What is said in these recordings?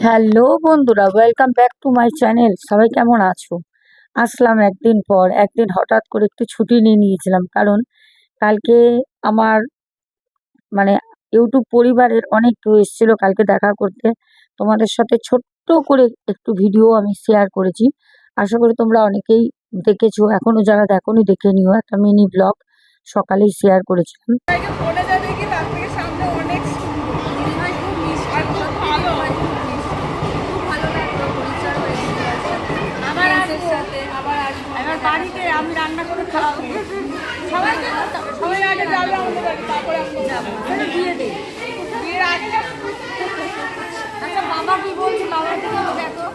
Hello বন্ধুরা, welcome back to my channel. সবাই কেমন আছো? আসলাম একদিন পর। একদিন হঠাৎ করে একটু ছুটি নিয়ে নিয়েছিলাম, কারণ কালকে আমার মানে ইউটিউব পরিবারের অনেক কেউ এসেছিল কালকে দেখা করতে। তোমাদের সাথে ছোট্ট করে একটু ভিডিও আমি শেয়ার করেছি। আশা করি তোমরা অনেকেই দেখেছো, এখনো যারা দেখোনি দেখে নিও। একটা মিনি ব্লগ সকালেই শেয়ার করেছিলাম। বাড়িতে আমি রান্না করে খাওয়াবো সবাইকে। সবাই আগে যাবে আমাদের বাড়ি, তারপরে আমি যাবো। বিয়ে দিই, বিয়ের আগে যাবো। আচ্ছা বাবা কি বলছে? বাবাকে দেখো,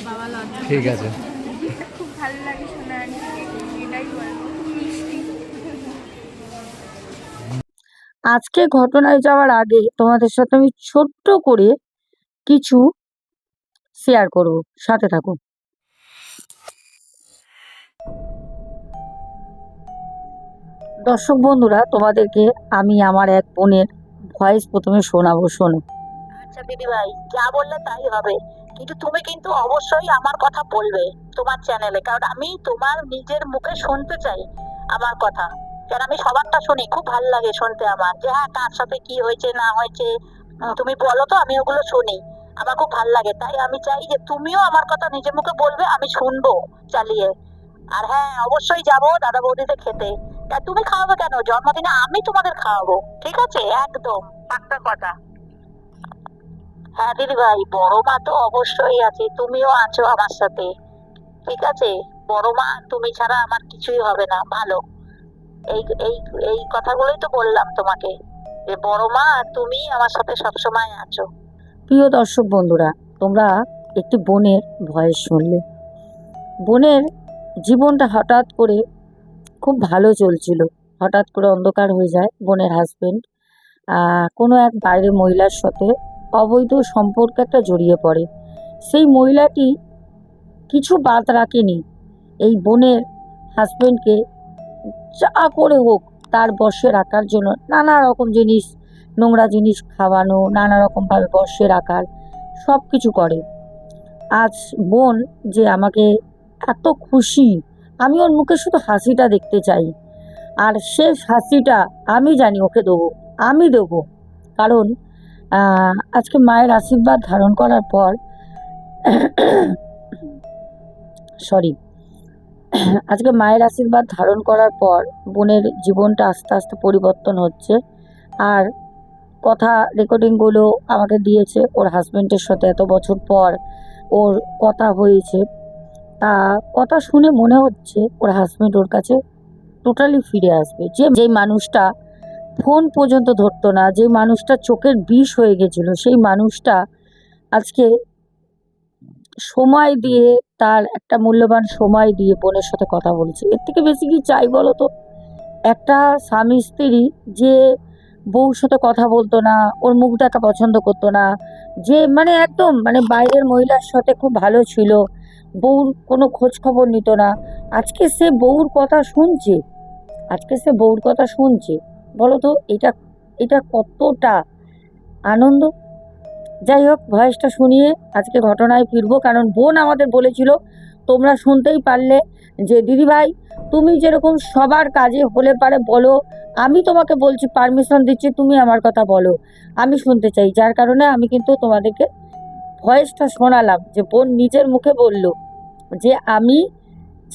বাবা লজ্জা। ঠিক আছে, খুব ভালো লাগে শোনা, এটাই বলবো, মিষ্টি। আজকে ঘটনায় যাওয়ার আগে তোমাদের সাথে আমি ছোট্ট করে কিছু শেয়ার করব, সাথে থাকো। দর্শক বন্ধুরা, তোমাদেরকে আমি আমার এক বোনের ভয়েস প্রথমে শোনাবো, শোনো। আচ্ছা দিদি ভাই, যা বললে তাই হবে, কিন্তু তুমি কিন্তু অবশ্যই আমার কথা বলবে তোমার চ্যানেলে, কারণ আমি তোমার নিজের মুখে শুনতে চাই আমার কথা। কারণ আমি সবারটা শুনি, খুব ভালো লাগে শুনতে আমার, যে হ্যাঁ কার সাথে কি হয়েছে না হয়েছে তুমি বলো তো, আমি ওগুলো শুনি, আমার খুব ভালো লাগে। তাই আমি চাই যে তুমিও আমার কথা নিজের মুখে বলবে, আমি শুনবো চালিয়ে। আর হ্যাঁ অবশ্যই যাবো দাদা বৌদিতে খেতে। তা তুমি খাওয়াবে কেন? জন্মদিনে আমি তোমাদের খাওয়াবো, ঠিক আছে? একদম পাক্কা কথা। হ্যাঁ দিদি ভাই, বড় মা তো অবশ্যই আছে, তুমিও আছো আমার সাথে, ঠিক আছে? বড় মা তুমি ছাড়া আমার কিছুই হবে না ভালো। এই এই এই কথাগুলোই তো বললাম তোমাকে, যে বড় মা আর তুমি আমার সাথে সবসময় আছো। প্রিয় দর্শক বন্ধুরা, তোমরা একটি বোনের ভয়েস শুনলে। বোনের জীবনটা হঠাৎ করে খুব ভালো চলছিল, হঠাৎ করে অন্ধকার হয়ে যায়। বোনের হাজবেন্ড কোনো এক বাইরের মহিলার সাথে অবৈধ সম্পর্কে একটা জড়িয়ে পড়ে। সেই মহিলাটি কিছু বাদ রাখেনি এই বোনের হাজবেন্ডকে যা করে হোক তার বশে রাখার জন্য, নানা রকম জিনিস, নোংরা জিনিস খাওয়ানো, নানা রকমভাবে বশে রাখার সব কিছু করে। আজ বোন যে আমাকে এত খুশি, আমি ওর মুখে শুধু হাসিটা দেখতে চাই। আর শেষ হাসিটা আমি জানি ওকে দেবো, আমি দেবো। কারণ আজকে মায়ের আশীর্বাদ ধারণ করার পর সরি আজকে মায়ের আশীর্বাদ ধারণ করার পর বোনের জীবনটা আস্তে আস্তে পরিবর্তন হচ্ছে। আর কথা রেকর্ডিংগুলো আমাকে দিয়েছে, ওর হাজবেন্ডের সাথে এত বছর পর ওর কথা হয়েছে। তা কথা শুনে মনে হচ্ছে ওর হাজবেন্ড ওর কাছে টোটালি ফিরে আসবে। যেই মানুষটা ফোন পর্যন্ত ধরতো না, যে মানুষটা চোখের বিষ হয়ে গেছিল, সেই মানুষটা আজকে সময় দিয়ে, তার একটা মূল্যবান সময় দিয়ে বোনের সাথে কথা বলছে। এর থেকে বেশি কি চাই বলো তো? একটা স্বামী স্ত্রী যে বউর সাথে কথা বলতো না, ওর মুখ দেখা পছন্দ করতো না, যে একদম বাইরের মহিলার সাথে খুব ভালো ছিল, বউর কোনো খোঁজ খবর নিত না, আজকে সে বউর কথা শুনছে, আজকে সে বউর কথা শুনছে। বলো তো এটা এটা কতটা আনন্দ। যাই হোক, ভয়েসটা শুনিয়ে আজকে ঘটনায় ফিরবো, কারণ বোন আমাদের বলেছিল, তোমরা শুনতেই পারলে, যে দিদিভাই তুমি যেরকম সবার কাজে হলে পারে বলো, আমি তোমাকে বলছি, পারমিশন দিচ্ছি, তুমি আমার কথা বলো, আমি শুনতে চাই। যার কারণে আমি কিন্তু তোমাদেরকে ভয়েসটা শোনালাম, যে বোন নিজের মুখে বলল যে আমি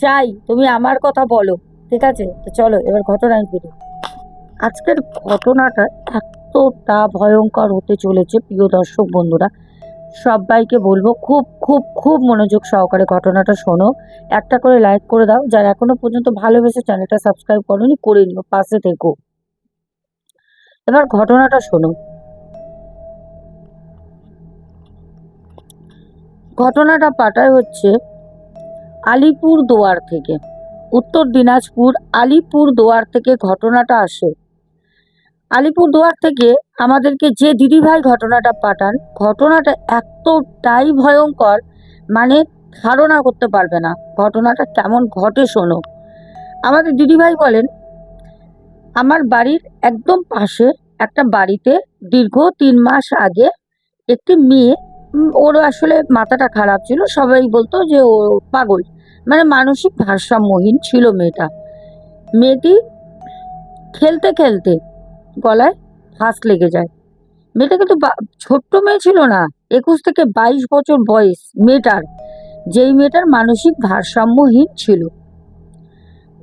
চাই তুমি আমার কথা বলো, ঠিক আছে? তো চলো এবার ঘটনায় ফিরি। আজকের ঘটনাটা এতটা ভয়ঙ্কর হতে চলেছে, প্রিয় দর্শক বন্ধুরা, সবাইকে বলবো খুব খুব খুব মনোযোগ সহকারে ঘটনাটা শোনো। একটা করে লাইক করে দাও, যারা এখনো পর্যন্ত ভালোবেসে চ্যানেলটা সাবস্ক্রাইব করোনি করে নিও, পাশে থেকো। এবার ঘটনাটা শোনো। ঘটনাটা পাঠায় হচ্ছে আলিপুর দুয়ার থেকে, উত্তর দিনাজপুর আলিপুর দুয়ার থেকে ঘটনাটা আসে। আলিপুর দুয়ার থেকে আমাদেরকে যে দিদিভাই ঘটনাটা পাঠান, ঘটনাটা এতটাই ভয়ঙ্কর, ধারণা করতে পারবে না ঘটনাটা কেমন ঘটে। শোনো, আমাদের দিদিভাই বলেন, আমার বাড়ির একদম পাশে একটা বাড়িতে দীর্ঘ 3 মাস আগে একটি মেয়ে, ওর আসলে মাথাটা খারাপ ছিল, সবাই বলতো যে ও পাগল, মানে মানসিক ভারসাম্যহীন ছিল মেয়েটা। মেয়েটি খেলতে খেলতে গলায় ফাঁস লেগে যায়। মেয়েটা কিন্তু ছোট্ট মেয়ে ছিল না, 21 থেকে 22 বছর বয়স মেয়েটার, যেই মেয়েটার মানসিক ভারসাম্যহীন ছিল।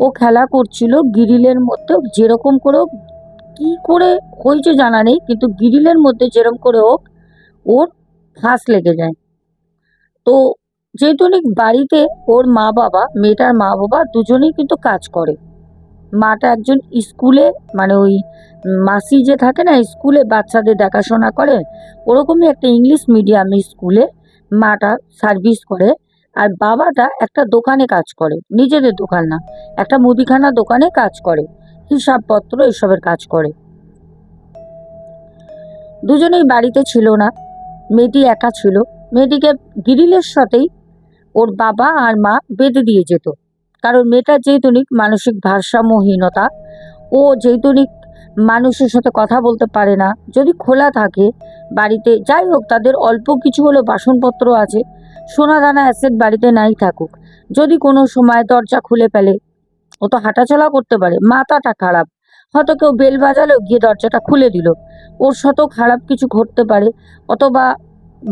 ও খেলা করছিল গ্রিলের মধ্যে, যেরকম করে হোক, কি করে হয়েছে জানা নেই, কিন্তু গ্রিলের মধ্যে যেরকম করে হোক ওর ফাঁস লেগে যায়। তো যেহেতু বাড়িতে ওর মা বাবা, মেয়েটার মা বাবা দুজনেই কিন্তু কাজ করে। মাটা একজন স্কুলে, মানে ওই মাসি যে থাকে না স্কুলে বাচ্চাদের দেখাশোনা করে, ওরকমই একটা ইংলিশ মিডিয়ামে স্কুলে মাটা সার্ভিস করে। আর বাবাটা একটা দোকানে কাজ করে, নিজেদের দোকান না, একটা মুদিখানা দোকানে কাজ করে, হিসাবপত্র এসবের কাজ করে। দুজনেই বাড়িতে ছিল না, মেয়েটি একা ছিল। মেয়েটিকে গ্রিলের সাথেই ওর বাবা আর মা বেঁধে দিয়ে যেত, কারণ মেয়েটার যেহেতু মানসিক ভারসাম্যহীনতা, ও যেহেতু মানুষের সাথে কথা বলতে পারে না, যদি খোলা থাকে বাড়িতে, যাই হোক তাদের অল্প কিছু হলো বাসনপত্র আছে, সোনা দানা অ্যাসেট বাড়িতে নাই থাকুক, যদি কোনো সময় দরজা খুলে ফেলে, ও তো হাঁটাচলা করতে পারে, মাথাটা খারাপ, হয়তো কেউ বেল বাজালো গিয়ে দরজাটা খুলে দিল, ওর সাথেও খারাপ কিছু ঘটতে পারে, অথবা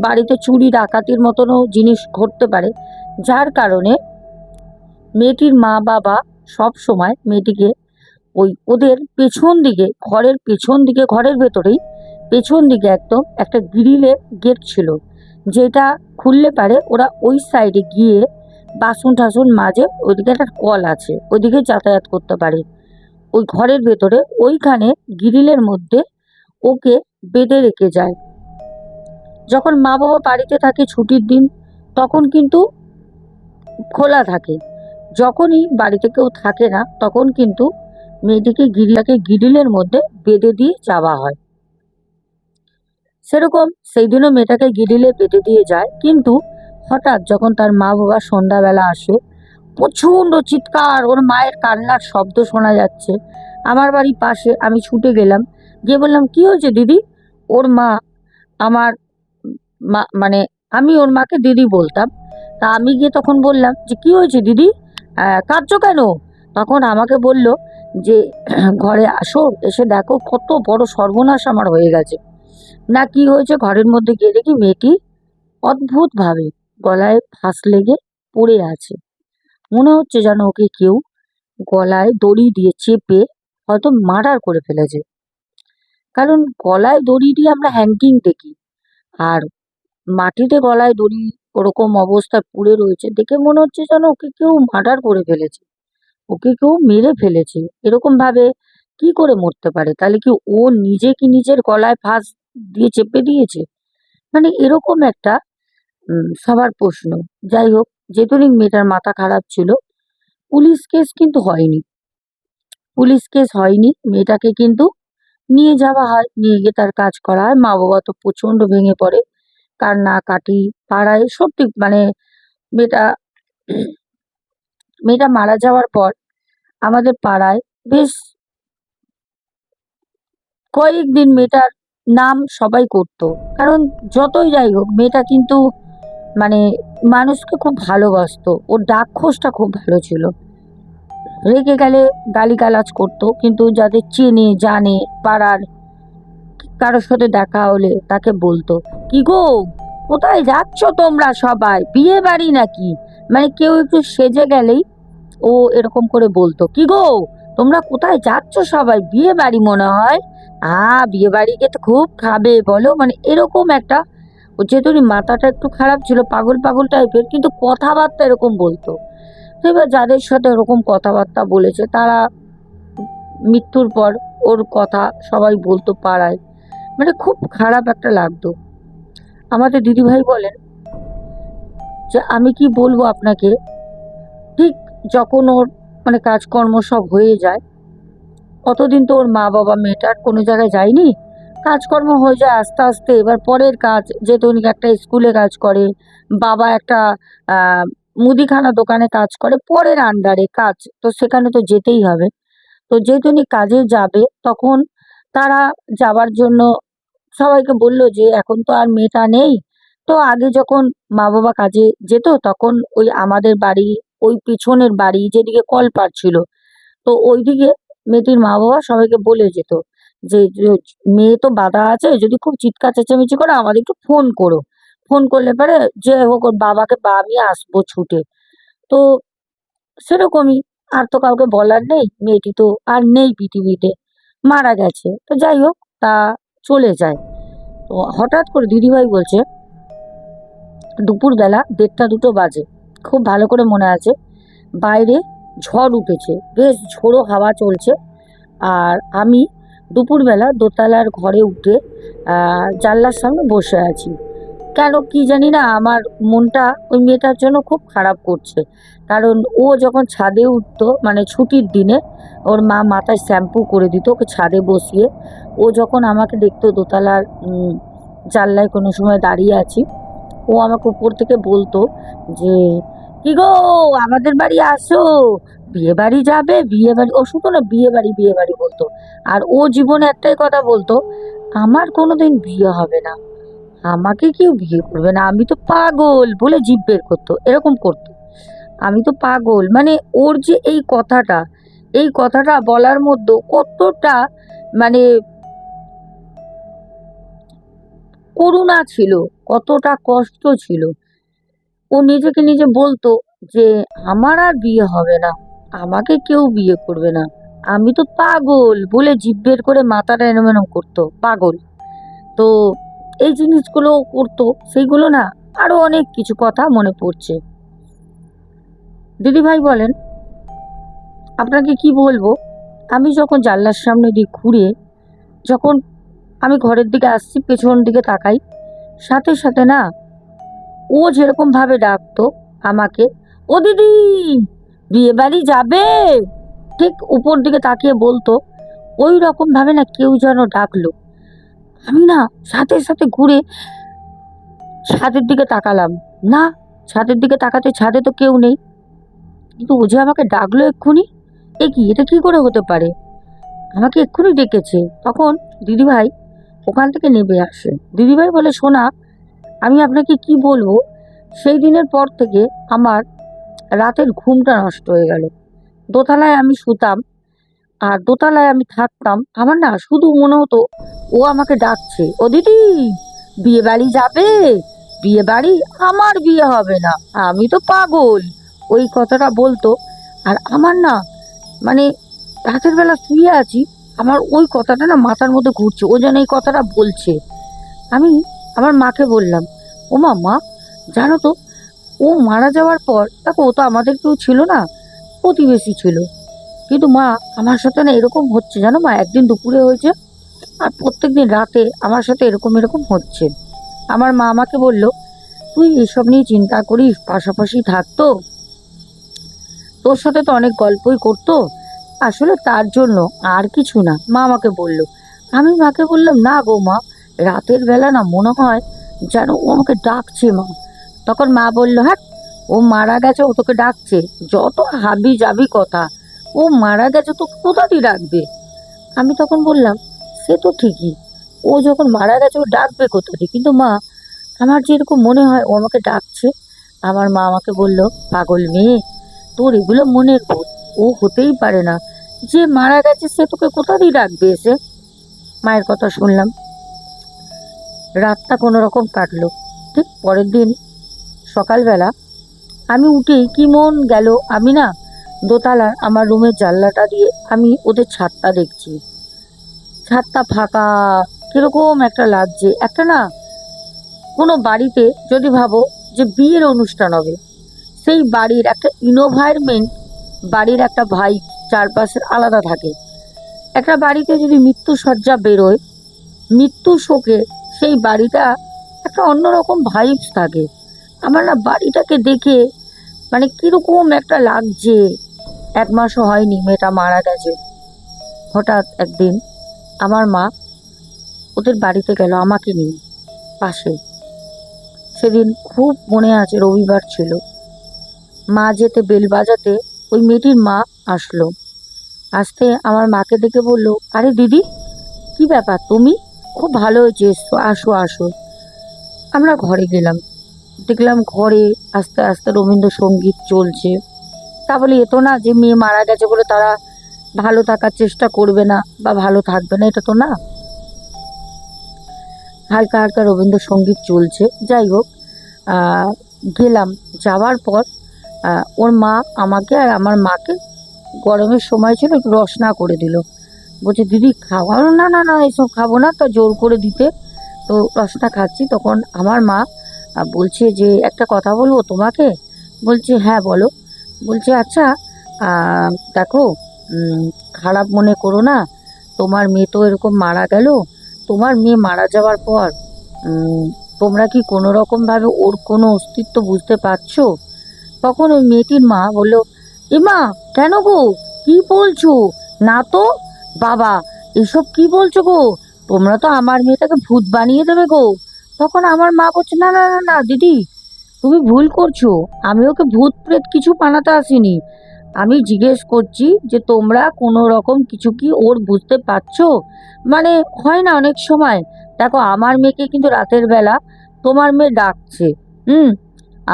বাড়িতে চুরি ডাকাতির মতনও জিনিস ঘটতে পারে। যার কারণে মেয়েটির মা বাবা সব সময় মেয়েটিকে ওই ওদের পেছন দিকে, ঘরের পেছন দিকে, ঘরের ভেতরেই পেছন দিকে একদম একটা গ্রিলের গেট ছিল, যেটা খুললে পারে ওরা ওই সাইডে গিয়ে বাসন টাসন মাজে, ওইদিকে একটা কল আছে, ওইদিকে যাতায়াত করতে পারে। ওই ঘরের ভেতরে ওইখানে গ্রিলের মধ্যে ওকে বেঁধে রেখে যায়। যখন মা বাবা বাড়িতে থাকে ছুটির দিন, তখন কিন্তু খোলা থাকে, যখনই বাড়িতে কেউ থাকে না তখন কিন্তু মেয়েটিকে গ্রিলের মধ্যে বেঁধে দিয়ে যাওয়া হয়। সেরকম সেই দিনও মেয়েটাকে গ্রিলে বেঁধে দিয়ে যায়, কিন্তু হঠাৎ যখন তার মা বাবা সন্ধ্যাবেলা আসে, প্রচণ্ড চিৎকার, ওর মায়ের কান্নার শব্দ শোনা যাচ্ছে। আমার বাড়ির পাশে, আমি ছুটে গেলাম, গিয়ে বললাম কি হয়েছে দিদি? ওর মা, আমার মা, মানে আমি ওর মাকে দিদি বলতাম, তা আমি গিয়ে তখন বললাম যে কি হয়েছে দিদি, কাঁদছো কেন? তখন আমাকে বলল যে ঘরে আসো, এসে দেখো কত বড় সর্বনাশ আমার হয়ে গেছে। না কি হয়েছে, ঘরের মধ্যে গিয়ে দেখি মেয়েটি অদ্ভুতভাবে গলায় ফাঁস লেগে পড়ে আছে। মনে হচ্ছে যেন ওকে কেউ গলায় দড়ি দিয়ে চেপে হয়তো মার্ডার করে ফেলেছে, কারণ গলায় দড়ি দিয়ে আমরা হ্যাঙ্গিং দেখি, আর মাটিতে গলায় দড়ি ওরকম অবস্থায় পুড়ে রয়েছে দেখে মনে হচ্ছে যেন ওকে কেউ মার্ডার করে ফেলেছে, ওকে কেউ মেরে ফেলেছে। এরকম ভাবে কি করে মরতে পারে? তাহলে কি ও নিজে কি নিজের গলায় ফাঁস দিয়ে চেপে দিয়েছে? মানে এরকম একটা সবার প্রশ্ন। যাই হোক, যেহেতু মেয়েটার মাথা খারাপ ছিল, পুলিশ কেস কিন্তু হয়নি, পুলিশ কেস হয়নি, মেয়েটাকে কিন্তু নিয়ে যাওয়া হয়, নিয়ে গিয়ে তার কাজ করা হয়। মা বাবা তো প্রচন্ড ভেঙে পড়ে, কান্নাকাটি, পাড়ায় সত্যি, মানে মেয়েটা মেয়েটা মারা যাওয়ার পর আমাদের পাড়ায় বেশ কয়েকদিন মেয়েটার নাম সবাই করতো, কারণ যতই যাই হোক মেয়েটা কিন্তু মানে মানুষকে খুব ভালোবাসতো, ওর ডাকখোশটা খুব ভালো ছিল। রেগে গেলে গালিগালাজ করতো, কিন্তু যাদের চেনে জানে পাড়ার, কারোর সাথে দেখা হলে তাকে বলতো, কি গো কোথায় যাচ্ছ তোমরা সবাই, বিয়ে বাড়ি নাকি? মানে কেউ একটু সেজে গেলেই ও এরকম করে বলতো, কি গো তোমরা কোথায় যাচ্ছ সবাই, বিয়ে বাড়ি মনে হয়, বিয়ে বাড়িকে তো খুব খাবে বলো, মানে এরকম একটা, ও যেহেতু মাথাটা একটু খারাপ ছিল, পাগল পাগল টাইপের, কিন্তু কথাবার্তা এরকম বলতো। তো এবার যাদের সাথে এরকম কথাবার্তা বলেছে তারা মৃত্যুর পর ওর কথা সবাই বলতো পাড়ায়, মানে খুব খারাপ একটা লাগতো। আমাদের দিদিভাই বলেন যে আমি কি বলবো আপনাকে, ঠিক যখন ওর মানে কাজকর্ম সব হয়ে যায়, অতদিন তো ওর মা বাবা মেয়েটার কোনো জায়গায় যায়নি, কাজকর্ম হয়ে যায় আস্তে আস্তে, এবার পরের কাজ, যেহেতু উনি একটা স্কুলে কাজ করে, বাবা একটা মুদিখানা দোকানে কাজ করে, পরের আন্ডারে কাজ, তো সেখানে তো যেতেই হবে। তো যেহেতু উনি কাজে যাবে, তখন তারা যাবার জন্য সবাইকে বললো যে এখন তো আর মেয়েটা নেই। তো আগে যখন মা বাবা কাজে যেত তখন ওই আমাদের বাড়ি, ওই পিছনের বাড়ি যেদিকে কলপাড় ছিল, তো ওইদিকে মেয়েটির মা বাবা সবাইকে বলে যেত যে মেয়ে তো বাঁধা আছে, যদি খুব চিৎকার চেঁচামেচি করে আমাদের একটু ফোন করো, ফোন করলে পরে যে হোক ওর বাবাকে বা আমি আসবো ছুটে। তো সেরকমই, আর তো কাউকে বলার নেই, মেয়েটি তো আর নেই পৃথিবীতে, মারা গেছে। তো যাই হোক, তা চলে যায়। তো হঠাৎ করে দিদিভাই বলছে দুপুরবেলা 1:30-2টো বাজে, খুব ভালো করে মনে আছে, বাইরে ঝড় উঠেছে, বেশ ঝোড়ো হাওয়া চলছে। আর আমি দুপুরবেলা দোতলার ঘরে উঠে জানলার সামনে বসে আছি। কেন কি জানি না, আমার মনটা ওই মেয়েটার জন্য খুব খারাপ করছে। কারণ ও যখন ছাদে উঠতো, মানে ছুটির দিনে ওর মা মাথায় শ্যাম্পু করে দিত ওকে ছাদে বসিয়ে, ও যখন আমাকে দেখতো দোতলার জানলায় কোনো সময় দাঁড়িয়ে আছি, ও আমাকে উপর থেকে বলতো যে কি গো, আমাদের বাড়ি আসো, বিয়ে বাড়ি যাবে, বিয়ে বাড়ি। ও শুধু না বিয়ে বাড়ি বিয়ে বাড়ি বলতো। আর ও জীবনে একটাই কথা বলতো, আমার কোনোদিন বিয়ে হবে না, আমাকে কেউ বিয়ে করবে না, আমি তো পাগল, বলে জিভ বের করতো, এরকম করতো। আমি তো পাগল, মানে ওর যে এই কথাটা বলার মধ্যে কতটা মানে করুণা ছিল, কতটা কষ্ট ছিল। ও নিজেকে নিজে বলতো যে আমার আর বিয়ে হবে না, আমাকে কেউ বিয়ে করবে না, আমি তো পাগল, বলে জিভ বের করে মাথাটা এরম এরম করতো, পাগল। তো এই জিনিসগুলো করতো, সেইগুলো না আরো অনেক কিছু কথা মনে পড়ছে। দিদিভাই বলেন, আপনাকে কি বলবো, আমি যখন জানলার সামনে দিয়ে ঘুরে যখন আমি ঘরের দিকে আসছি, পেছন দিকে তাকাই, সাথে সাথে না ও যেরকম ভাবে ডাকতো আমাকে, ও দিদি বিয়ে বাড়ি যাবে, ঠিক উপর দিকে তাকিয়ে বলতো, ওই রকম ভাবে না কেউ যেন ডাকলো। আমি না সাথে সাথে ঘুরে ছাদের দিকে তাকালাম, না, ছাদের দিকে তাকাতে ছাদে তো কেউ নেই, কিন্তু ও যে আমাকে ডাকলো এক্ষুনি, এটা কি করে হতে পারে, আমাকে এক্ষুনি ডেকেছে। তখন দিদিভাই ওখান থেকে নেমে আসে। দিদিভাই বলে, শোনা, আমি আপনাকে কি বলবো, সেই দিনের পর থেকে আমার রাতের ঘুমটা নষ্ট হয়ে গেল। দোতলায় আমি শুতাম, আর দোতলায় আমি থাকতাম, আমার না শুধু মনে হতো ও আমাকে ডাকছে, ও দিদি বিয়ে বাড়ি যাবে, বিয়ে বাড়ি, আমার বিয়ে হবে না, আমি তো পাগল, ওই কথাটা বলতো। আর আমার না মানে রাতের বেলা শুয়ে আছি, আমার ওই কথাটা না মাথার মধ্যে ঘুরছে, ও যেন এই কথাটা বলছে। আমি আমার মাকে বললাম, ও মা, জানো তো, ও মারা যাওয়ার পর, দেখো ও তো আমাদের কেউ ছিল না, প্রতিবেশী ছিল, কিন্তু মা আমার সাথে না এরকম হচ্ছে, জানো মা, একদিন দুপুরে হয়েছে আর প্রত্যেকদিন রাতে আমার সাথে এরকম এরকম হচ্ছে। আমার মা আমাকে বলল, তুই এসব নিয়ে চিন্তা করিস, পাশাপাশি থাকতো, তোর সাথে তো অনেক গল্পই করতো, আসলে তার জন্য, আর কিছু না, মা আমাকে বলল। আমি মাকে বললাম, না গো মা, রাতের বেলা না মনে হয় যেন ও আমাকে ডাকছে মা। তখন মা বলল, হ্যাঁ, ও মারা গেছে, ও তোকে ডাকছে, যত হাবি যাবি কথা, ও মারা গেছে তো কোথা দিয়ে ডাকবে। আমি তখন বললাম, সে তো ঠিকই, ও যখন মারা গেছে ও ডাকবে কোথা দিয়ে, কিন্তু মা আমার যেরকম মনে হয় ও আমাকে ডাকছে। আমার মা আমাকে বলল, পাগল মেয়ে, তোর এগুলো মনের ভুল, ও হতেই পারে না, যে মারা গেছে সে তোকে কোথা দিয়ে ডাকবে এসে। মায়ের কথা শুনলাম, রাতটা কোনো রকম কাটলো। ঠিক পরের দিন সকালবেলা আমি উঠেই কি মন গেল, আমি না দোতলার আমার রুমের জানলাটা দিয়ে আমি ওদের ছাদটা দেখছি, ছাদটা ফাঁকা, কিরকম একটা লাগছে, একটা না কোনো বাড়িতে যদি ভাবো যে বিয়ের অনুষ্ঠান হবে, সেই বাড়ির একটা ইনভায়রনমেন্ট, বাড়ির একটা ভাই চারপাশের আলাদা থাকে। একটা বাড়িতে যদি মৃত্যু সজ্জা বেরোয়, মৃত্যু শোকে সেই বাড়িটা একটা অন্যরকম ভাইবস থাকে। আমার না বাড়িটাকে দেখে মানে কিরকম একটা লাগছে। 1 মাসও হয়নি মেয়েটা মারা গেছে। হঠাৎ একদিন আমার মা ওদের বাড়িতে গেল আমাকে নিয়ে, পাশে। সেদিন খুব মনে আছে, রবিবার ছিল, মা যেতে বেল বাজাতে ওই মেয়েটির মা আসলো। আসতে আমার মাকে দেখে বলল, আরে দিদি, কি ব্যাপার তুমি? খুব ভালো হয়েছে, এসো আসো আসো। আমরা ঘরে গেলাম, দেখলাম ঘরে আস্তে আস্তে রবীন্দ্রসঙ্গীত চলছে। তা বলে এ তো না যে মেয়ে মারা গেছে বলে তারা ভালো থাকার চেষ্টা করবে না বা ভালো থাকবে না, এটা তো না। হালকা হালকা রবীন্দ্রসঙ্গীত চলছে। যাই হোক, আহ, গেলাম, যাওয়ার পর ওর মা আমাকে আর আমার মাকে, গরমের সময় ছিল, একটু রসনা করে দিল। বলছে দিদি খাও। আমি বললাম, না না না এসব খাবো না, তো জোর করে দিতে তো রসনা খাচ্ছি। তখন আমার মা বলছে যে একটা কথা বলবো তোমাকে। বলছে হ্যাঁ বলো। বলছে আচ্ছা, দেখো, খারাপ মনে করো না, তোমার মেয়ে তো এরকম মারা গেল। তোমার মেয়ে মারা যাওয়ার পর উম, তোমরা কি কোনো রকমভাবে ওর কোনো অস্তিত্ব বুঝতে পারছো? তখন ওই মেয়েটির মা বলল, এমা কেন গো, কি বলছো? না তো বাবা, এসব কি বলছো গো? তোমরা তো আমার মেয়েটাকে ভূত বানিয়ে দেবে গো। তখন আমার মা বলছে, না না না না দিদি, তুমি ভুল করছো। আমি ওকে ভূত প্রেত কিছু বানাতে আসিনি। আমি জিজ্ঞেস করছি যে তোমরা কোনো রকম কিছু কি ওর বুঝতে পারছো? মানে হয় না অনেক সময়, দেখো আমার মেয়েকে কিন্তু রাতের বেলা তোমার মেয়ে ডাকছে। হুম।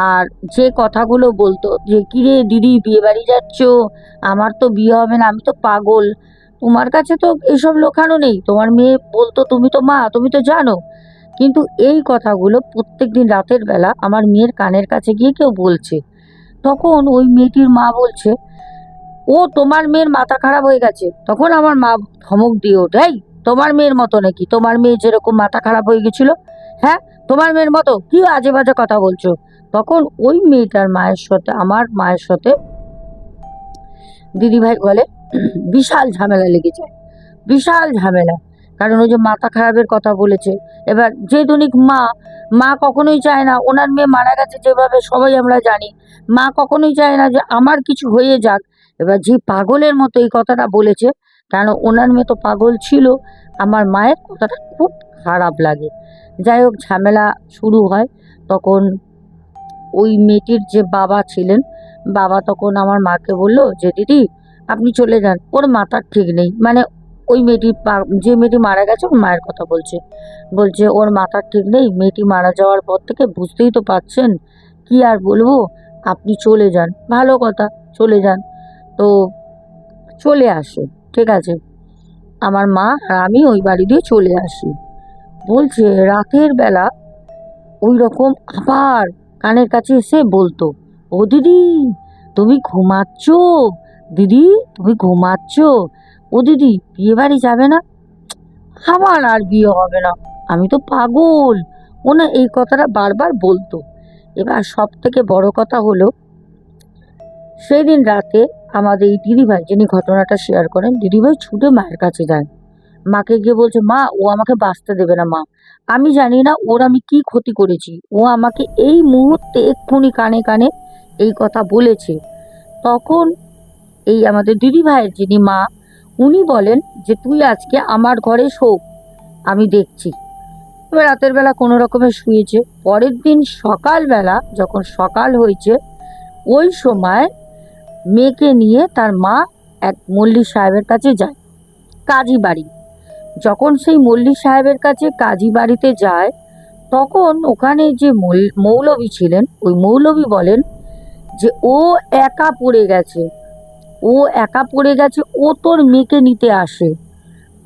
আর যে কথাগুলো বলতো যে কিরে দিদি বিয়ে বাড়ি যাচ্ছ, আমার তো বিয়ে হবে না, আমি তো পাগল। তোমার কাছে তো এসব লোকানো নেই, তোমার মেয়ে বলতো তুমি তো মা, তুমি তো জানো। কিন্তু এই কথাগুলো প্রত্যেকদিন রাতের বেলা আমার মেয়ের কানের কাছে গিয়ে কেউ বলছে। তখন ওই মেয়েটির মা বলছে, ও তোমার মেয়ের মাথা খারাপ হয়ে গেছে। তখন আমার মা ধমক দিয়ে ওঠে, এই তোমার মেয়ের মতো নাকি? তোমার মেয়ে যেরকম মাথা খারাপ হয়ে গেছিল, হ্যাঁ তোমার মেয়ের মতো কি আজে বাজে কথা বলছো? তখন ওই মেয়েটার মায়ের সাথে আমার মায়ের সাথে দিদিভাই বলে বিশাল ঝামেলা লেগে যায়, বিশাল ঝামেলা। কারণ ওই যে মাথা খারাপের কথা বলেছে। এবার যে ধনিক মা, মা কখনোই চায় না, ওনার মেয়ে মারা গেছে যেভাবে সবাই আমরা জানি, মা কখনোই চায় না যে আমার কিছু হয়ে যাক। এবার যে পাগলের মতো এই কথাটা বলেছে, কারণ ওনার মেয়ে তো পাগল ছিল, আমার মায়ের কথাটা খুব খারাপ লাগে। যাই হোক, ঝামেলা শুরু হয়। তখন ওই মেয়েটির যে বাবা ছিলেন, বাবা তখন আমার মাকে বলল যে দিদি আপনি চলে যান, ওর মাথার ঠিক নেই। মানে ওই মেয়েটি যে মেয়েটি মারা গেছে ওর মায়ের কথা বলছে। বলছে ওর মাথার ঠিক নেই, মেয়েটি মারা যাওয়ার পর থেকে বুঝতেই তো পারছেন, কি আর বলবো, আপনি চলে যান। ভালো কথা, চলে যান। তো চলে আসে, ঠিক আছে। আমার মা আর আমি ওই বাড়ি দিয়ে চলে আসি। বলছে রাতের বেলা ওই রকম আবার কানের কাছে এসে বলতো, ও দিদি তুমি ঘুমাচ্ছ, দিদি তুমি ঘুমাচ্ছ, ও দিদি বিয়ে বাড়ি যাবে না? আমার আর বিয়ে হবে না, আমি তো পাগল। ও না এই কথাটা বারবার বলতো। এবার সব থেকে বড় কথা হলো, সেই দিন রাতে আমাদের এই দিদিভাই যিনি ঘটনাটা শেয়ার করেন, দিদিভাই ছুটে মায়ের কাছে যায়। মাকে গিয়ে বলছে, মা ও আমাকে বাঁচতে দেবে না মা, আমি জানি না ওর আমি কি ক্ষতি করেছি, ও আমাকে এই মুহূর্তে এক্ষুনি কানে কানে এই কথা বলেছে। তখন এই আমাদের দিদি ভাইয়ের যিনি মা, উনি বলেন যে তুই আজকে আমার ঘরে শো, আমি দেখছি। এবার রাতের বেলা কোনো রকমে শুয়েছে। পরের দিন সকালবেলা যখন সকাল হয়েছে, ওই সময় মেয়েকে নিয়ে তার মা এক মল্লিক সাহেবের কাছে যায়, কাজী বাড়ি। যখন সেই মল্লিক সাহেবের কাছে কাজী বাড়িতে যায়, তখন ওখানে যে মৌলবী ছিলেন, ওই মৌলবী বলেন যে ও একা পড়ে গেছে, ও একা পড়ে গেছে, ও তোর মেয়েকে নিতে আসে,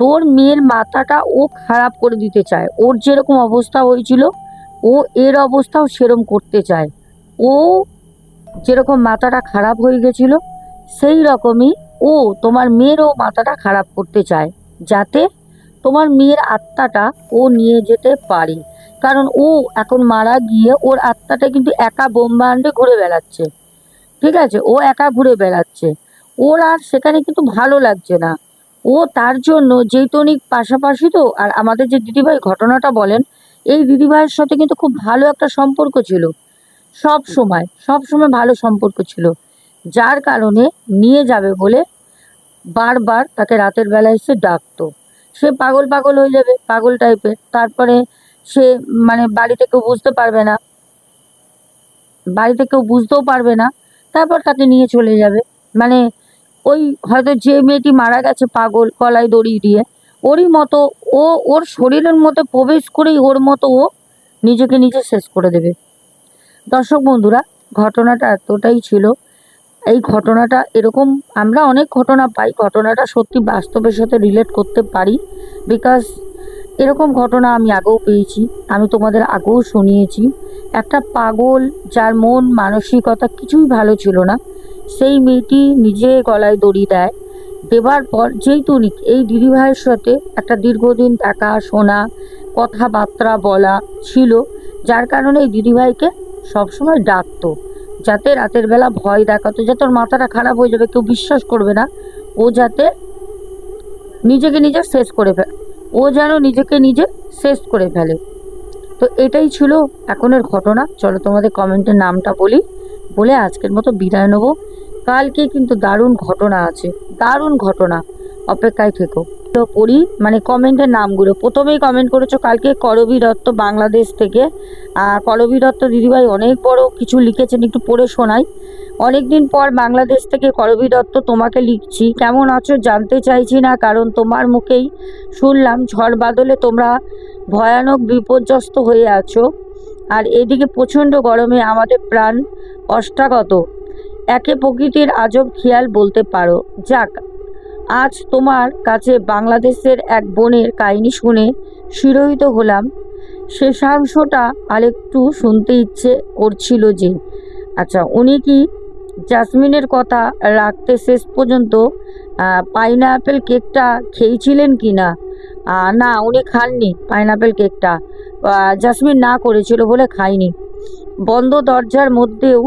তোর মেয়ের মাথাটা ও খারাপ করে দিতে চায়, ওর যেরকম অবস্থা হয়েছিল ও এর অবস্থাও সেরম করতে চায়। ও যেরকম মাথাটা খারাপ হয়ে গেছিল সেই রকমই ও তোমার মেয়েরও মাথাটা খারাপ করতে চায়, যাতে তোমার মেয়ের আত্মাটা ও নিয়ে যেতে পারে। কারণ ও এখন মারা গিয়ে ওর আত্মাটা কিন্তু একা ব্রহ্মাণ্ডে ঘুরে বেড়াচ্ছে, ঠিক আছে, ও একা ঘুরে বেড়াচ্ছে, ওর আর সেখানে কিন্তু ভালো লাগছে না। ও তার জন্য যেই তনিক পাশাপাশি তো, আর আমাদের যে দিদিভাই ঘটনাটা বলেন, এই দিদিভাইয়ের সাথে কিন্তু খুব ভালো একটা সম্পর্ক ছিল, সব সময় সব সময় ভালো সম্পর্ক ছিল, যার কারণে নিয়ে যাবে বলে বারবার তাকে রাতের বেলা এসে ডাকতো। সে পাগল পাগল হয়ে যাবে, পাগল টাইপের। তারপরে সে মানে বাড়িতে কেউ বুঝতে পারবে না, বাড়িতে কেউ বুঝতেও পারবে না, তারপর তাকে নিয়ে চলে যাবে। মানে ওই হয়তো যে মেয়েটি মারা গেছে পাগল গলায় দড়ি দিয়ে, ওরই মতো ও ওর শরীরের মধ্যে প্রবেশ করেই ওর মতো ও নিজেকে নিজে শেষ করে দেবে। দর্শক বন্ধুরা, ঘটনাটা এতটাই ছিল। এই ঘটনাটা এরকম আমরা অনেক ঘটনা পাই, ঘটনাটা সত্যি বাস্তবের সাথে রিলেট করতে পারি, বিকজ এরকম ঘটনা আমি আগেও পেয়েছি, আমি তোমাদের আগেও শুনিয়েছি। একটা পাগল, যার মন মানসিকতা কিছুই ভালো ছিল না, সেই মেয়েটি নিজে গলায় দড়ি দেয়। দেবার পর যেহেতু এই দিদিভাইয়ের সাথে একটা দীর্ঘদিন দেখা শোনা, কথাবার্তা বলা ছিল, যার কারণে এই দিদিভাইকে সবসময় ডাকতো, যাতে রাতের বেলা ভয় দেখাতো, যাতে ওর মাথাটা খারাপ হয়ে যাবে, কেউ বিশ্বাস করবে না, ও যাতে নিজেকে নিজে শেষ করে ফেলে, ও যেন নিজেকে নিজে শেষ করে ফেলে। তো এটাই ছিল এখনের ঘটনা। চলো তোমাদের কমেন্টের নামটা বলি, বলে আজকের মতো বিদায় নেবো। কালকে কিন্তু দারুণ ঘটনা আছে, দারুণ ঘটনা, অপেক্ষায় থেকো। তো পড়ি মানে কমেন্টের নামগুলো। প্রথমেই কমেন্ট করেছো কালকে করবী দত্ত বাংলাদেশ থেকে। করবী দত্ত দিদিভাই অনেক বড় কিছু লিখেছেন, একটু পড়ে শোনাই। অনেক দিন পর বাংলাদেশ থেকে করবী দত্ত তোমাকে লিখছি, কেমন আছো জানতে চাইছি না, কারণ তোমার মুখেই শুনলাম ঝড় বাদলে তোমরা ভয়ানক বিপর্যস্ত হয়ে আছো, আর এদিকে প্রচণ্ড গরমে আমাদের প্রাণ অষ্টাগত, একে প্রকৃতির আজব খেয়াল বলতে পারো। যাক, আজ তোমার কাছে বাংলাদেশের এক বোনের কাহিনী শুনে শিরোহিত হলাম। শেষাংশটা আরেকটু শুনতে ইচ্ছে করছিল যে। আচ্ছা, উনি কি জাসমিনের কথা রাখতে শেষ পর্যন্ত পাইনাপেল কেকটা খেয়েছিলেন কি না? না, উনি খাননি পাইনাপেল কেকটা, জাসমিন না করেছিল বলে খায়নি। বন্ধ দরজার মধ্যেও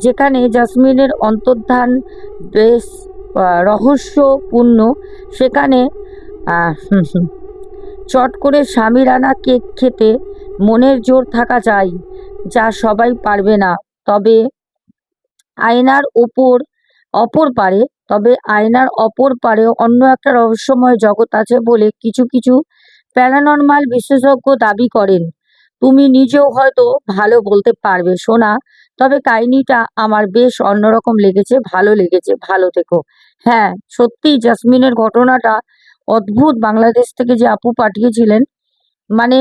যেখানে জাসমিনের অন্তর্ধান বেশ রহস্যপূর্ণ, সেখানে চট করে স্বামীর আনা কেক খেতে মনের জোর থাকা চাই, যা সবাই পারবে না। তবে আয়নার অপর পারে তবে আয়নার অপর পারে অন্য একটা রহস্যময় জগৎ আছে বলে কিছু কিছু প্যারানরমাল বিশেষজ্ঞ দাবি করেন। তুমি নিজেও হয়তো ভালো বলতে পারবে শোনা, তবে কাহিনীটা আমার বেশ অন্যরকম লেগেছে, ভালো লেগেছে, ভালো থেকো। হ্যাঁ, সত্যি জাসমিনের ঘটনাটা অদ্ভুত। বাংলাদেশ থেকে যে আপু পাঠিয়েছিলেন, মানে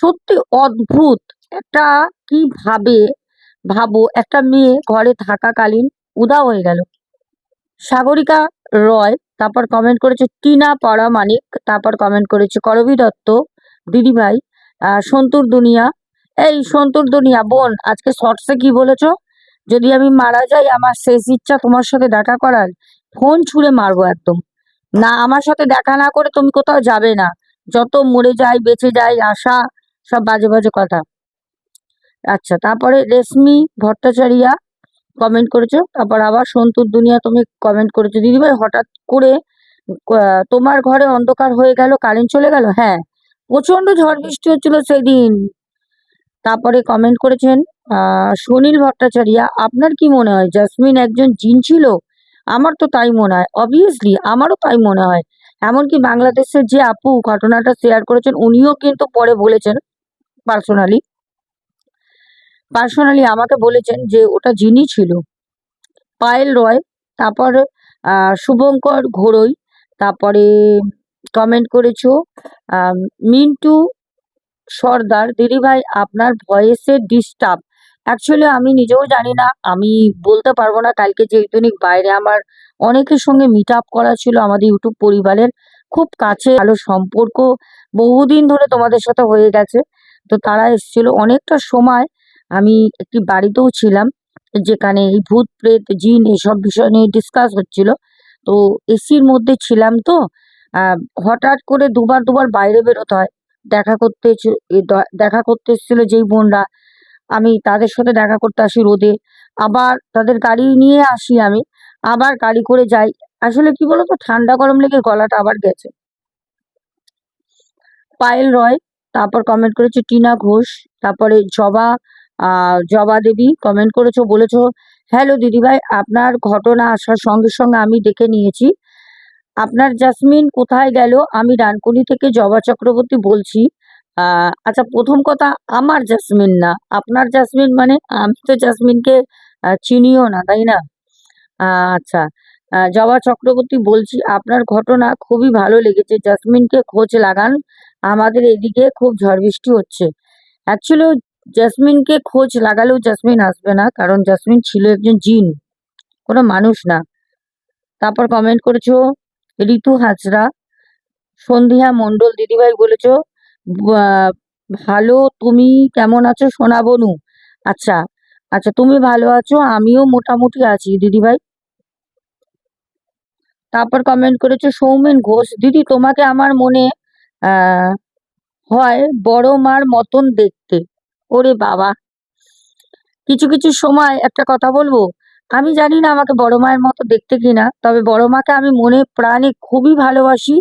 সত্যি অদ্ভুত একটা, কি ভাবো একটা মেয়ে ঘরে থাকাকালীন উধাও হয়ে গেল। সাগরিকা রয়, তারপর কমেন্ট করেছে টিনা পরামানিক, তারপর কমেন্ট করেছে করবী দত্ত দিদিভাই, সন্তুর দুনিয়া। এই সন্তুর দুনিয়া বোন, আজকে শর্টসে কি বলেছো? যদি আমি মারা যাই, আমার শেষ ইচ্ছা তোমার সাথে দেখা করার, ফোন ছুঁড়ে মারবো একদম। না, আমার সাথে দেখা না করে তুমি কোথাও যাবে না, যত মরে যাই বেঁচে যাই আশা, সব বাজে বাজে কথা। আচ্ছা, তারপরে রেশমি ভট্টাচার্যা কমেন্ট করেছো, তারপর আবার সন্তুর দুনিয়া তুমি কমেন্ট করেছো দিদিভাই হঠাৎ করে তোমার ঘরে অন্ধকার হয়ে গেল, কারেন্ট চলে গেল। হ্যাঁ, প্রচন্ড ঝড় বৃষ্টি হচ্ছিল সেদিন। তারপরে কমেন্ট করেছেন সুনীল ভট্টাচার্যা, আপনার কি মনে হয় জাসমিন একজন জিন ছিল? আমার তো তাই মনে হয়, অবভিয়াসলি আমারও তাই মনে হয়। এমনকি বাংলাদেশের যে আপু ঘটনাটা শেয়ার করেছেন, উনিও কিন্তু পরে বলেছেন, পার্সোনালি আমাকে বলেছেন যে ওটা জিনই ছিল। পায়েল রয়, তারপর শুভঙ্কর ঘোড়ই, তারপরে কমেন্ট করেছো মিন্টু সর্দার, দিদিভাই আপনার ভয়েসের ডিস্টার্ব। অ্যাকচুয়ালি আমি নিজেও জানি না, আমি বলতে পারবো না। কালকে যেহেতু বাইরে আমার অনেকের সঙ্গে মিট আপ করা ছিল, আমাদের ইউটিউব পরিবারের খুব কাছে ভালো সম্পর্ক বহুদিন ধরে তোমাদের সাথে হয়ে গেছে, তো তারা এসেছিল অনেকটা সময়। আমি একটি বাড়িতেও ছিলাম, যেখানে এই ভূত প্রেত জিন এসব বিষয় নিয়ে ডিসকাস হচ্ছিল, তো এসির মধ্যে ছিলাম। তো হঠাৎ করে দুবার বাইরে বেরোতে হয়। দেখা করতে এসেছিল যেই বোনরা, আমি তাদের সাথে দেখা করতে আসি রোদে, আবার তাদের গাড়ি নিয়ে আসি, আমি আবার গাড়ি করে যাই। আসলে কি বলতো, ঠান্ডা গরম লেগে গলাটা আবার গেছে। পায়েল রয়, তারপর কমেন্ট করেছে টিনা ঘোষ, তারপরে জবা দেবী কমেন্ট করেছো, বলেছো হ্যালো দিদিভাই, আপনার ঘটনা আসার সঙ্গে সঙ্গে আমি দেখে নিয়েছি। আপনার জাসমিন কোথায় গেল? আমি ডানকুনি থেকে জবা চক্রবর্তী বলছি। আচ্ছা, প্রথম কথা, আমার জাসমিন না, আপনার জাসমিন, মানে আমি তো জাসমিনকে চিনিও না, তাই না? আচ্ছা, জবা চক্রবর্তী বলছি, আপনার ঘটনা খুবই ভালো লেগেছে, জাসমিনকে খোঁজ লাগান, আমাদের এদিকে খুব ঝড় বৃষ্টি হচ্ছে। অ্যাকচুয়ালি জাসমিনকে খোঁজ লাগালেও জাসমিন আসবে না, কারণ জাসমিন ছিল একজন জিন, কোনো মানুষ না। তারপর কমেন্ট করেছো ঋতু হাজরা, সন্ধিয়া মণ্ডল দিদিভাই বলেছো আহ, ভালো, তুমি কেমন আছো সোনা বনু? আচ্ছা আচ্ছা, তুমি ভালো আছো, আমিও মোটামুটি আছি দিদিভাই। তারপর কমেন্ট করেছো সৌমেন ঘোষ, দিদি তোমাকে আমার মনে আহ হয় বড় মার মতন দেখতে। ওরে বাবা, কিছু কিছু সময় একটা কথা বলবো, আমি জানি না আমাকে বড় মায়ের মতো দেখতে কিনা, তবে বড় মাকে আমি মনে প্রাণে খুবই ভালোবাসি।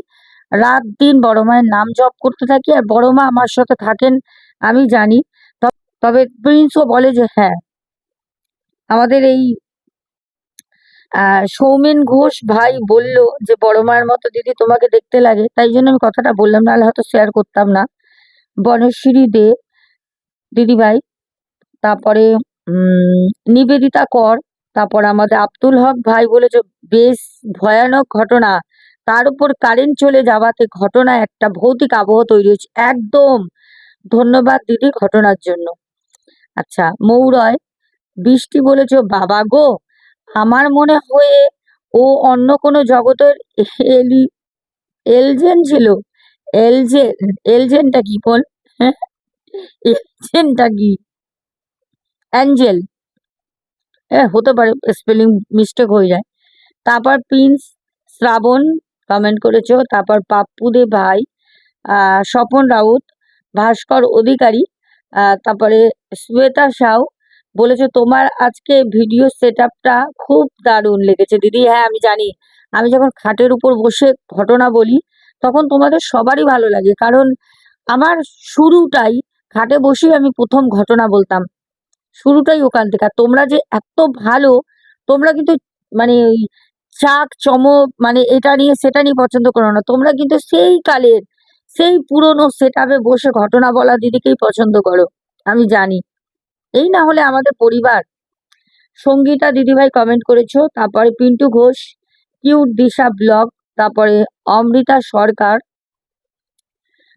রাত দিন বড় মায়ের নাম জপ করতে থাকি, আর বড় মা আমার সাথে থাকেন আমি জানি। তবে প্রিন্সও বলে যে হ্যাঁ, আমাদের এই সৌমেন ঘোষ ভাই বলল যে বড় মায়ের মতো দিদি তোমাকে দেখতে লাগে, তাই জন্য আমি কথাটা বললাম, নাহলে হয়তো শেয়ার করতাম না। বনশ্রী দে দিদিভাই, তারপরে নিবেদিতা কর, তারপর আমাদের আব্দুল হক ভাই বলেছে বেশ ভয়ানক ঘটনা, তার উপর কারেন্ট চলে যাওয়াতে ঘটনা একটা ভৌতিক আবহ তৈরি হয়েছে। একদম, ধন্যবাদ দিদি ঘটনার জন্য। আচ্ছা, মৌরয় বৃষ্টি বলেছো বাবা গো, আমার মনে হয়ে ও অন্য কোনো জগতের এলি এলজেন ছিল। এলজেন, এলজেনটা কি বল? হ্যাঁ, এলজেনটা কি? অ্যাঞ্জেল, হ্যাঁ হতে পারে, স্পেলিং মিস্টেক হয়ে যায়। তারপর প্রিন্স শ্রাবণ কমেন্ট করেছো, তারপর পাপ্পু দে ভাই, স্বপন রাউত, ভাস্কর অধিকারী, তারপরে শ্বেতা সাউ বলেছো তোমার আজকে ভিডিও সেট আপটা খুব দারুণ লেগেছে দিদি। হ্যাঁ আমি জানি, আমি যখন খাটের উপর বসে ঘটনা বলি তখন তোমাদের সবারই ভালো লাগে, কারণ আমার শুরুটাই খাটে বসেই আমি প্রথম ঘটনা বলতাম, শুরুটাই ওখান থেকে। আর তোমরা যে এত ভালো, তোমরা কিন্তু মানে ওই চাক চমক মানে এটা নিয়ে সেটা নিয়ে পছন্দ করো না, তোমরা কিন্তু সেই কালের সেই পুরনো সেট আপে বসে ঘটনা বলা দিদিকেই পছন্দ করো, আমি জানি। এই না হলে আমাদের পরিবার। সঙ্গীতা দিদিভাই কমেন্ট করেছো, তারপরে পিন্টু ঘোষ, কিউট দিশা ব্লগ, তারপরে অমৃতা সরকার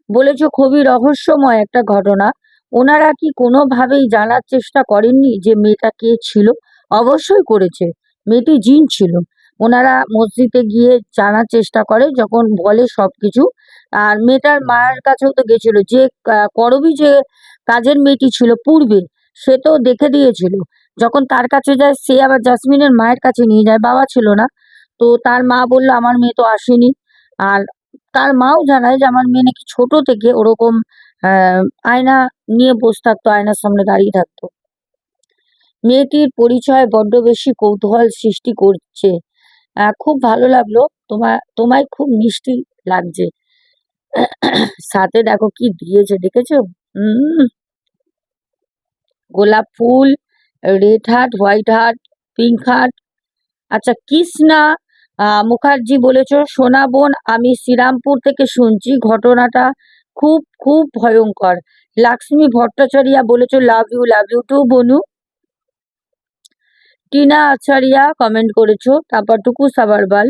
বলেছো খুবই রহস্যময় একটা ঘটনা, ওনারা কি কোনোভাবেই জানার চেষ্টা করেননি যে মেয়েটা কে ছিল? অবশ্যই করেছে, মেয়েটি জিন ছিল। ওনারা মসজিদে গিয়ে জানার চেষ্টা করে, যখন বলে সবকিছু। আর মেয়েটার মায়ের কাছেও তো গেছিল, যে করবি যে কাজের মেয়েটি ছিল পূর্বে, সে তো দেখে দিয়েছিল। যখন তার কাছে যায়, সে আবার জাসমিনের মায়ের কাছে নিয়ে যায়, বাবা ছিল না। তো তার মা বললো আমার মেয়ে তো আসেনি। আর তার মাও জানায় যে আমার মেয়ে নাকি ছোট থেকে ওরকম আহ আয়না নিয়ে বসে থাকতো, আয়নার সামনে দাঁড়িয়ে থাকতো। মেয়েটির পরিচয় বড্ড বেশি কৌতূহল সৃষ্টি করছে। খুব ভালো লাগলো, তোমায় খুব মিষ্টি লাগছে। সাথে দেখো কি দিয়েছে, দেখেছো? উম গোলাপ ফুল, red heart, white heart, pink heart. আচ্ছা, কৃষ্ণা মুখার্জি বলেছো সোনা বোন, আমি শ্রীরামপুর থেকে শুনছি, ঘটনাটা খুব খুব ভয়ঙ্কর। লক্ষ্মী ভট্টাচার্য বলেছো লাভ ইউ টু বনু। টিনা আচারিয়া কমেন্ট করেছো, তারপর টুকু সাবারবাল,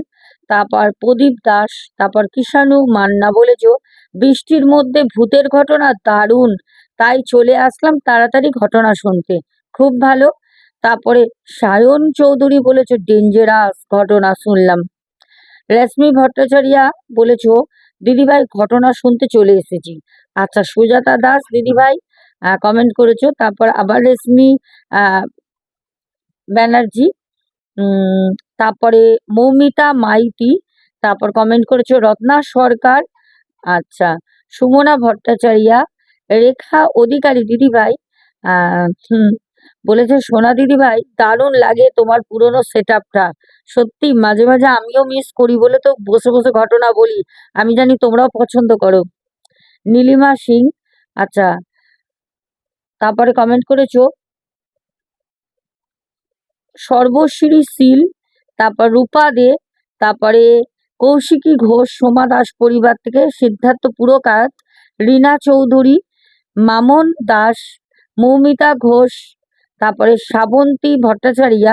তারপর প্রদীপ দাস, তারপর কিষাণু মান্না বলেছো বৃষ্টির মধ্যে ভূতের ঘটনা দারুণ, তাই চলে আসলাম তাড়াতাড়ি ঘটনা শুনতে, খুব ভালো। তারপরে সায়ন চৌধুরী বলেছো ডেঞ্জারাস ঘটনা শুনলাম। রেশমি ভট্টাচার্য বলেছো দিদিভাই ঘটনা শুনতে চলে এসেছি। আচ্ছা, সুজাতা দাস দিদিভাই কমেন্ট করেছো, তারপর আবার রেশমি আহ ব্যানার্জি, তারপরে মৌমিতা মাইতি, তারপর কমেন্ট করেছো রত্না সরকার। আচ্ছা, সুমনা ভট্টাচার্য, রেখা অধিকারী দিদিভাই বলেছে সোনা দিদিভাই দারুণ লাগে তোমার পুরনো সেট আপটা, সত্যি মাঝে মাঝে আমিও মিস করি বলে তো বসে বসে ঘটনা বলি, আমি জানি তোমরাও পছন্দ করো। নীলিমা সিং, আচ্ছা, তারপরে কমেন্ট করেছো সর্বশ্রী শীল, তারপর রূপা দে, তারপরে কৌশিকী ঘোষ সোমা দাস পরিবার থেকে, সিদ্ধার্থ পুরকার, রীনা চৌধুরী, মামন দাস, মৌমিতা ঘোষ, তারপরে শ্রাবন্তী ভট্টাচার্য,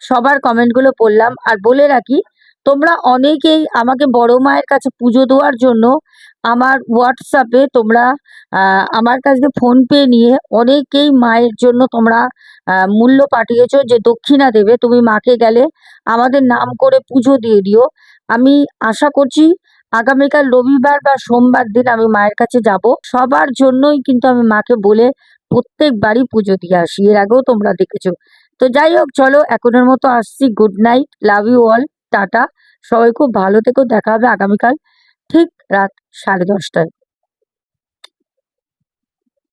সবার কমেন্টগুলো পড়লাম। আর বলে রাখি, তোমরা অনেকেই আমাকে বড় মায়ের কাছে পুজো দেওয়ার জন্য আমার হোয়াটসঅ্যাপে তোমরা আমার কাছ থেকে ফোনপে নিয়ে অনেকেই মায়ের জন্য তোমরা মূল্য পাঠিয়েছো যে দক্ষিণা দেবে, তুমি মাকে গেলে আমাদের নাম করে পুজো দিয়ে দিও। আমি আশা করছি আগামীকাল রবিবার বা সোমবার দিন আমি মায়ের কাছে যাব। সবার জন্যই কিন্তু আমি মাকে বলে প্রত্যেকবারই পুজো দিয়ে আসি, এর আগেও তোমরা দেখেছো। তো যাই হোক, চলো এখনের মতো আসছি। Good night, love you all, tata. সবাই খুব ভালো থেকো, দেখা হবে আগামীকাল ঠিক রাত 10:30টায়।